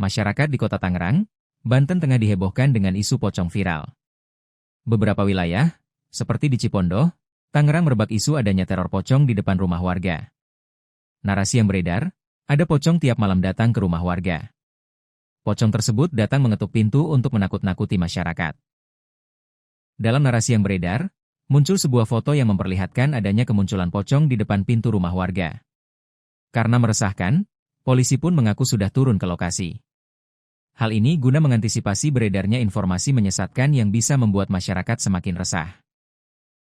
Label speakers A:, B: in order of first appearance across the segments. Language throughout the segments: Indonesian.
A: Masyarakat di Kota Tangerang, Banten tengah dihebohkan dengan isu pocong viral. Beberapa wilayah, seperti di Cipondoh, Tangerang merebak isu adanya teror pocong di depan rumah warga. Narasi yang beredar, ada pocong tiap malam datang ke rumah warga. Pocong tersebut datang mengetuk pintu untuk menakut-nakuti masyarakat. Dalam narasi yang beredar, muncul sebuah foto yang memperlihatkan adanya kemunculan pocong di depan pintu rumah warga. Karena meresahkan, polisi pun mengaku sudah turun ke lokasi. Hal ini guna mengantisipasi beredarnya informasi menyesatkan yang bisa membuat masyarakat semakin resah.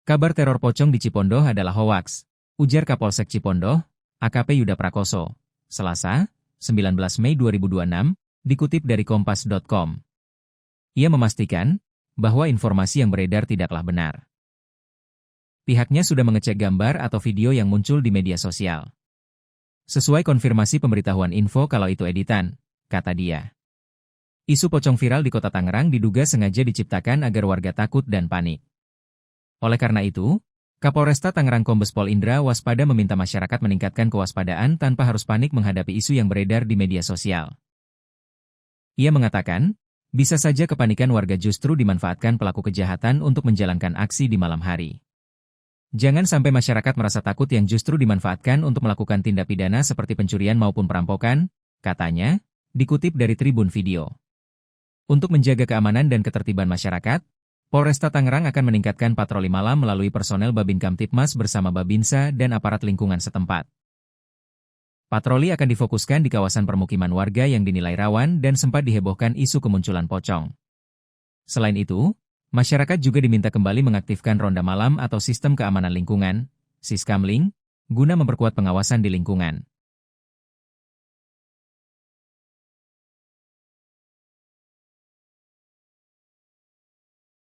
A: Kabar teror pocong di Cipondoh adalah hoaks, ujar Kapolsek Cipondoh, AKP Yuda Prakoso, Selasa, 19 Mei 2026, dikutip dari kompas.com. Ia memastikan bahwa informasi yang beredar tidaklah benar. Pihaknya sudah mengecek gambar atau video yang muncul di media sosial. Sesuai konfirmasi pemberitahuan info kalau itu editan, kata dia. Isu pocong viral di Kota Tangerang diduga sengaja diciptakan agar warga takut dan panik. Oleh karena itu, Kapolresta Tangerang Kombes Pol Indra Waspada meminta masyarakat meningkatkan kewaspadaan tanpa harus panik menghadapi isu yang beredar di media sosial. Ia mengatakan, bisa saja kepanikan warga justru dimanfaatkan pelaku kejahatan untuk menjalankan aksi di malam hari. Jangan sampai masyarakat merasa takut yang justru dimanfaatkan untuk melakukan tindak pidana seperti pencurian maupun perampokan, katanya, dikutip dari Tribun Video. Untuk menjaga keamanan dan ketertiban masyarakat, Polresta Tangerang akan meningkatkan patroli malam melalui personel Babin Kamtipmas bersama Babinsa dan aparat lingkungan setempat. Patroli akan difokuskan di kawasan permukiman warga yang dinilai rawan dan sempat dihebohkan isu kemunculan pocong. Selain itu, masyarakat juga diminta kembali mengaktifkan ronda malam atau sistem keamanan lingkungan, Siskamling, guna memperkuat pengawasan di lingkungan.